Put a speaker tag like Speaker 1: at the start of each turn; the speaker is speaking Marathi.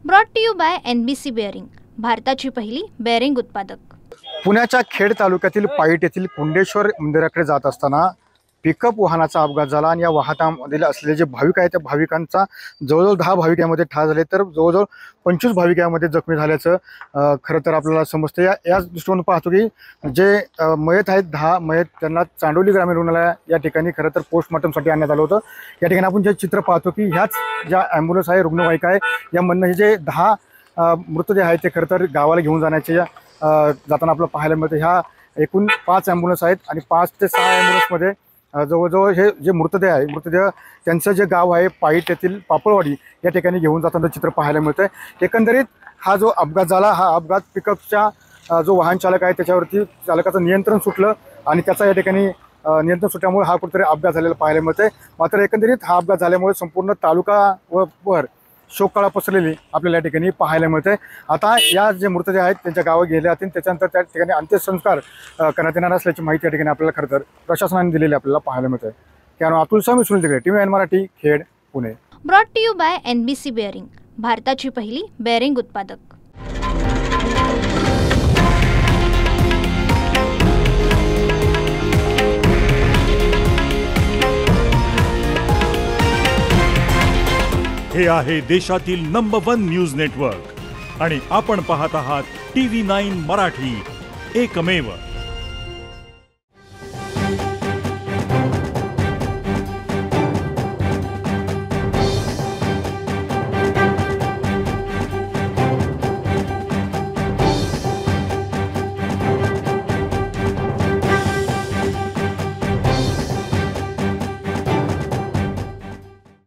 Speaker 1: Brought to you by NBC bearing, भारताची पहिली बेअरिंग उत्पादक।
Speaker 2: पुण्याच्या खेड तालुक्यातील पाईट येथील कुंडेश्वर मंदिराकडे जात असताना पिकअप वाहनाचा अपघात झाला आणि या वाहनामध्ये असलेले जे भाविक आहेत त्या भाविकांचा जवळजवळ 10 भाविक यामध्ये ठार झाले, तर जवळजवळ 25 भाविक यामध्ये जखमी झाल्याचं खरं तर आपल्याला समजतं। याच दृष्टीने पाहतो की जे मयत आहेत 10 मयत त्यांना चांडोली ग्रामीण रुग्णालय या ठिकाणी खरं तर पोस्टमॉर्टमसाठी आणण्यात आलं होतं। या ठिकाणी आपण जे चित्र पाहतो की ह्याच ज्या ॲम्ब्युलन्स आहे रुग्णवाहिका आहे यामधनं हे जे 10 मृतदेह आहेत ते खरं तर गावाला घेऊन जाण्याचे जाताना आपल्याला पाहायला मिळतं। ह्या एकूण 5 ॲम्ब्युलन्स आहेत आणि 5 ते 6 ॲम्ब्युलन्समध्ये जवळजवळ हे जे मृतदेह आहे मृतदेह त्यांचं जे गाव आहे पाईट येथील पापळवाडी या ठिकाणी घेऊन जाताना चित्र पाहायला मिळतं आहे। एकंदरीत हा जो अपघात झाला हा अपघात पिकअपच्या जो वाहन चालक आहे त्याच्यावरती चालकाचं नियंत्रण सुटलं आणि त्याचा या ठिकाणी नियंत्रण सुटल्यामुळे हा कुठेतरी अपघात झालेला पाहायला मिळतं आहे। मात्र एकंदरीत हा अपघात झाल्यामुळे संपूर्ण तालुका वर शोककळा पसरलेली आपल्याला या ठिकाणी पाहायला मिळते। आता या जे मृतदेह आहेत त्यांच्या गावात गेले जातील, त्याच्यानंतर त्या ठिकाणी अंत्यसंस्कार करण्यात येणार असल्याची माहिती या ठिकाणी आपल्याला खरं तर प्रशासनाने दिलेली आपल्याला पाहायला मिळते। त्यामुळे अतुल स्वामी सुनील तिकडे TVN Marathi Khed Pune.
Speaker 1: Brought to you by NBC bearing, भारताची पहिली बेअरिंग उत्पादक।
Speaker 3: हे आहे देशातील नंबर 1 न्यूज नेटवर्क आणि आपण पाहत आहात TV9 मराठी, एकमेव।